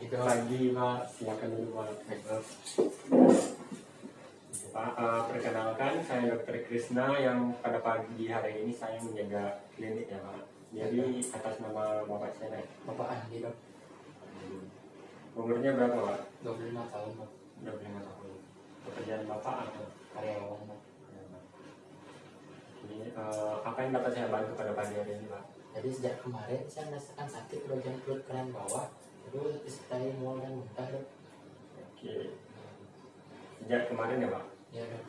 Itu Pagi Pak, silakan dulu Pak. Pak, perkenalkan saya Dr. Krisna yang pada pagi hari ini saya menjaga klinik ya Pak. Jadi atas nama Bapak saya. Bapak Andi dok, Umurnya berapa Pak? 25 tahun dok, 25 tahun. Pekerjaan Bapak apa? karyawan dok. Ini apa yang dapat saya bantu pada pagi hari ini Pak? Jadi sejak kemarin saya merasakan sakit di bagian perut kanan bawah, terus disertai mual dan muntah dok. Oke. Sejak kemarin ya Pak? Ya dok.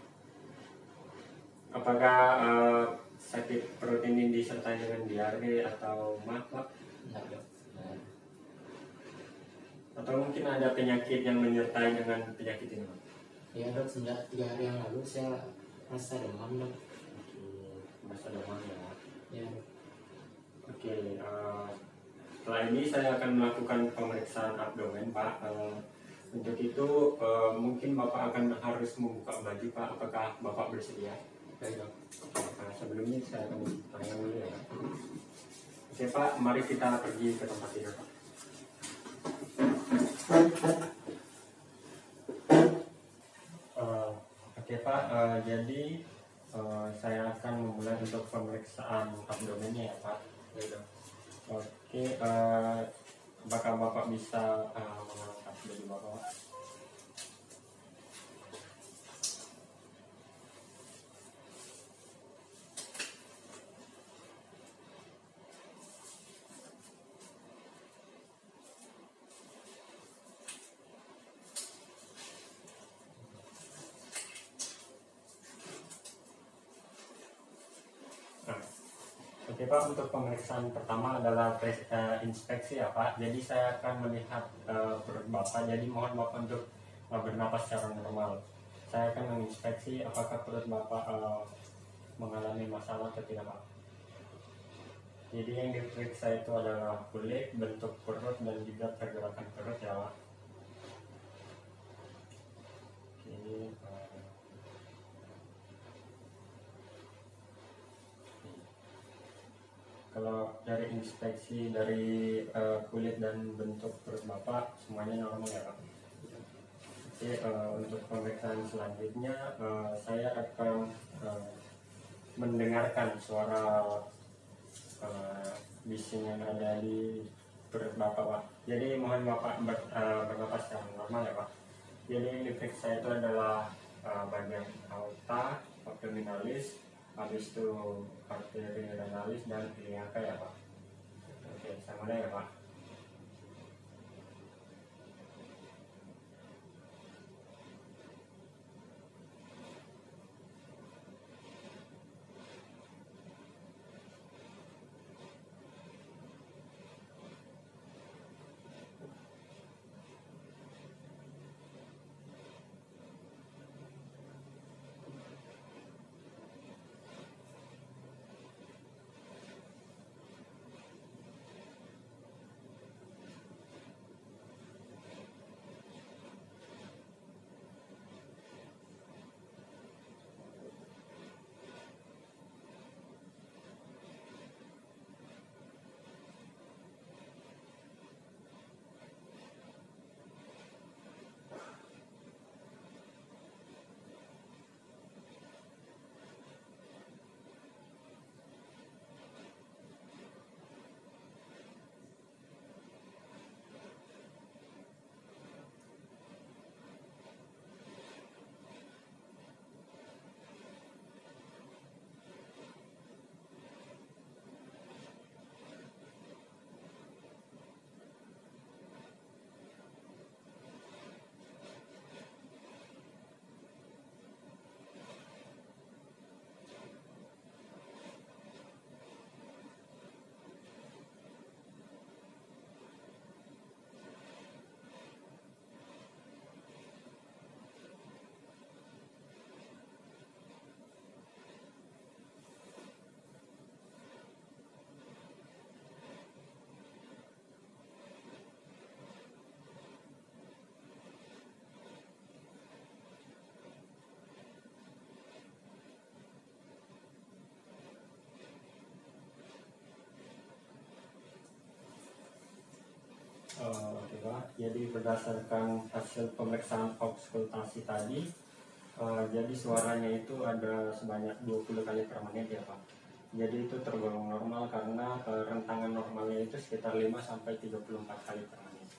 Apakah sakit perut ini disertai dengan diare atau mah Pak? Enggak dok. Atau mungkin ada penyakit yang menyertai dengan penyakit ini Pak? Ya dok, sejak 3 hari yang lalu saya merasa demam dok. Oke, masa demam ya Pak? Ya dok. Oke, setelah ini saya akan melakukan pemeriksaan abdomen Pak. Untuk itu mungkin Bapak akan harus membuka baju Pak. Apakah Bapak bersedia? Baik dok. Sebelumnya saya akan tanya dulu ya Pak. Oke Pak, mari kita pergi ke tempat tidur Pak. Oke Pak, jadi saya akan memulai untuk pemeriksaan abdomennya ya Pak. Baik dok. Oke, apakah Bapak bisa mengangkat baju Bapak? Nah, oke Pak, untuk pemeriksaan pertama adalah inspeksi ya Pak. Jadi saya akan melihat perut Bapak. Jadi mohon Bapak untuk bernapas secara normal. Saya akan menginspeksi apakah perut Bapak mengalami masalah atau tidak Pak. Jadi yang diperiksa itu adalah kulit, bentuk perut, dan juga pergerakan perut ya Pak. Oke, kalau dari inspeksi dari kulit dan bentuk perut Bapak semuanya normal ya Pak. Oke, untuk pemeriksaan selanjutnya saya akan mendengarkan suara bising yang ada di perut Bapak Pak. Jadi mohon Bapak bernapas secara normal ya Pak. Jadi yang diperiksa itu adalah bagian aorta, abdominalis, habis itu arteri renalis dan iliaca ya Pak. Oke, saya mulai ya Pak. Oke Pak, jadi berdasarkan hasil pemeriksaan auskultasi tadi, jadi suaranya itu ada sebanyak 20 kali per menit ya Pak. Jadi itu tergolong normal karena rentangan normalnya itu sekitar 5 sampai 34 kali per menit.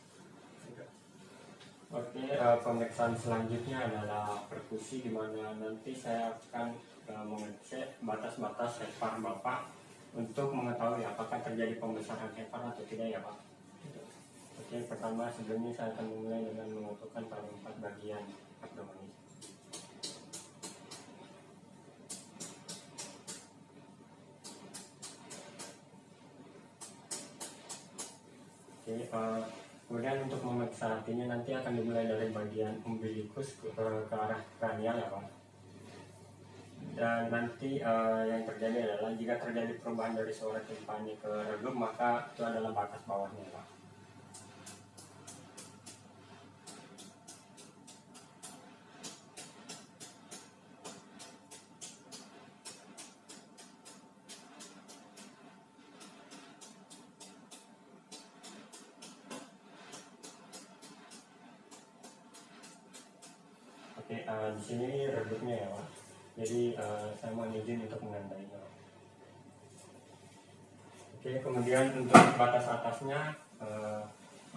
Oke, pemeriksaan selanjutnya adalah perkusi, di mana nanti saya akan mengecek batas-batas hepar Bapak untuk mengetahui apakah terjadi pembesaran hepar atau tidak ya Pak. Oke, pertama sebelumnya saya akan memulai dengan mengumpulkan pada 4 bagian abdomen. Oke, kemudian untuk memeriksa hatinya nanti akan dimulai dari bagian umbilikus ke arah kranial ya Pak. Dan nanti yang terjadi adalah jika terjadi perubahan dari suara timpani ke redup, maka itu adalah batas bawahnya Pak. Oke, di sini redupnya ya Pak. Jadi saya mohon izin untuk menandainya. Oke, kemudian untuk batas atasnya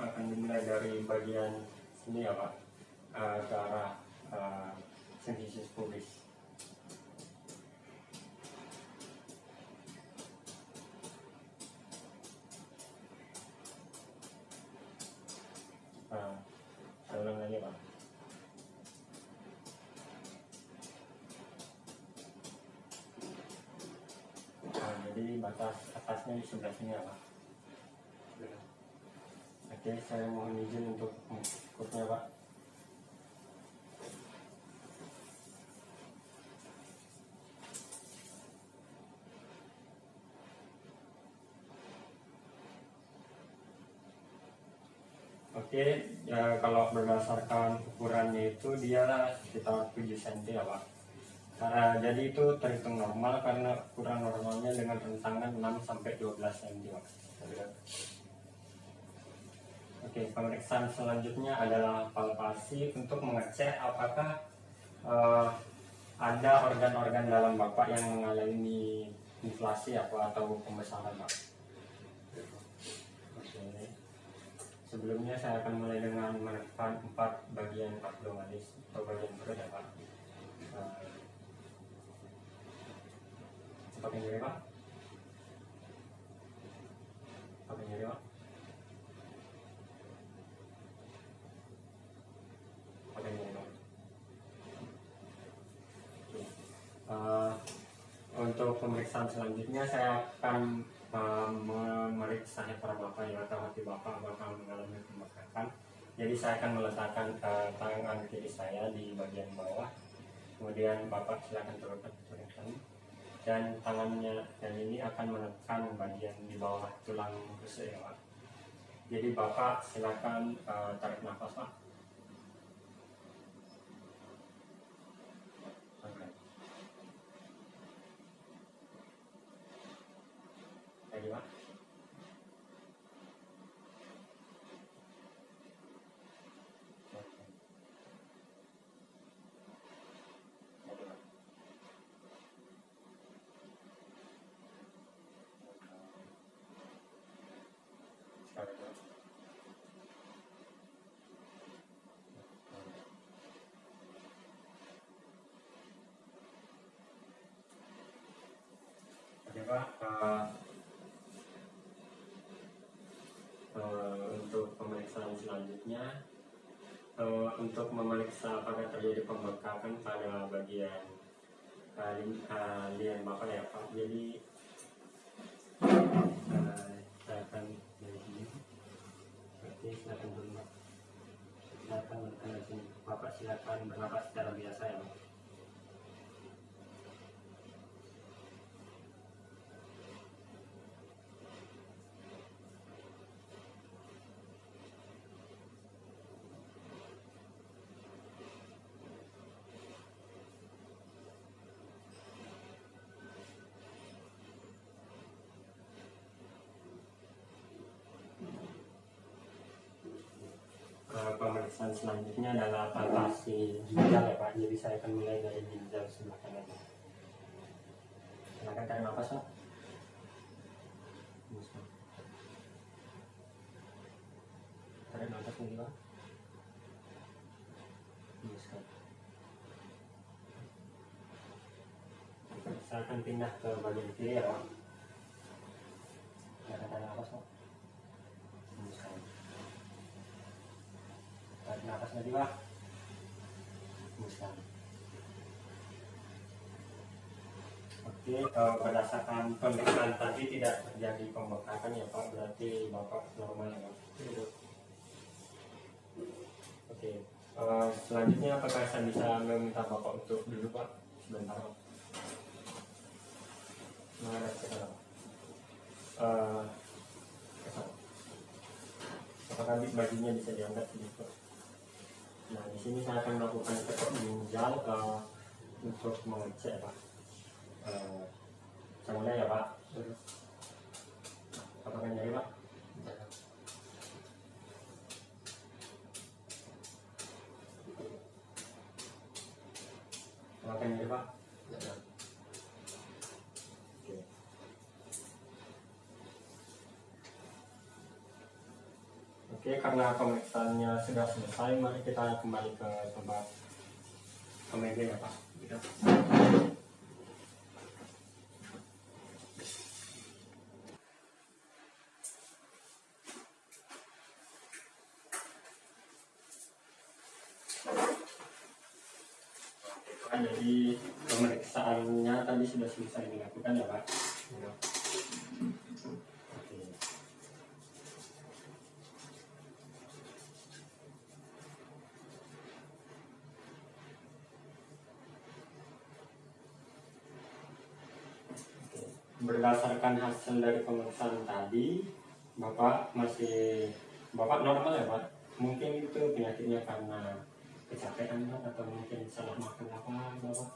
akan dimulai dari bagian sini ya Pak, ke arah sinuses pubis. Saya ulang lagi Pak. Jadi batas atasnya di sebelah sini ya Pak. Oke, saya mohon izin untuk mengukurnya Pak. Oke, ya, kalau berdasarkan ukurannya itu dia sekitar 7 cm ya Pak. Jadi itu terhitung normal karena ukuran normalnya dengan rentangan 6 sampai 12 cm Pak. Oke, pemeriksaan selanjutnya adalah palpasi untuk mengecek apakah ada organ-organ dalam Bapak yang mengalami inflasi atau pembesaran Pak. Oke. Sebelumnya saya akan mulai dengan menekan 4 bagian abdominis atau bagian perut ya Pak. Pakai nyeri Pak. Pakai nyeri Pak. Pakai nyeri Pak. Untuk pemeriksaan selanjutnya saya akan memeriksa hepar Bapak ya, atau hati Bapak bakal mengalami pembengkakan. Jadi saya akan meletakkan tangan kiri saya di bagian bawah, kemudian Bapak silakan turunkan, dan tangannya yang ini akan menekan bagian di bawah tulang rusuk ya Pak. Jadi Bapak silakan tarik nafas Pak. Lagi Pak. Oke Pak, untuk pemeriksaan selanjutnya, untuk memeriksa apakah terjadi pembengkakan pada bagian lian Bapak ya Pak. Jadi saya akan dari sini. Oke, silakan dulu Pak. Silakan dari sini. Bapak silakan bernapas secara biasa ya Pak. pemeriksaan selanjutnya adalah palpasi ginjal ya Pak. Jadi saya akan mulai dari ginjal sebelah kanan. Silakan tarik nafas Pak. Tarik nafas lagi Pak. Saya akan pindah ke bagian kiri ya Pak. Silakan tarik nafas Pak. Tarik nafas lagi Pak. Oke, berdasarkan pemeriksaan tadi tidak terjadi pembengkakan ya Pak, berarti Bapak normal ya Pak. Oke, selanjutnya apakah saya bisa meminta Bapak untuk duduk Pak sebentar Pak? Menghadap ke sana Pak. Apakah bajunya bisa diangkat sedikit? Nah, di sini saya akan melakukan ketok ginjal untuk mengecek Pak. Saya mulai ya Pak. Apakah nyari Pak? Apakah nyari Pak? Oke, karena pemeriksaannya sudah selesai, mari kita kembali ke tempat ke meja ya Pak. Jadi pemeriksaannya tadi sudah selesai dilakukan ya Pak. Berdasarkan hasil dari pemeriksaan tadi, Bapak normal ya Pak. Mungkin itu penyakitnya karena kecapean Pak, atau mungkin salah makan apa Bapak.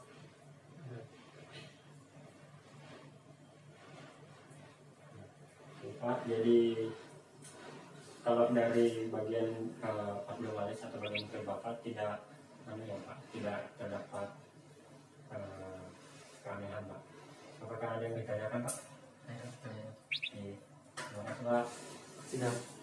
Pak, jadi kalau dari bagian abdominalis atau bagian perut Bapak tidak Pak, tidak terdapat keanehan Pak. Apakah ada yang ditanyakan Pak? Ayo, tanya. Terima kasih Pak. Sudah.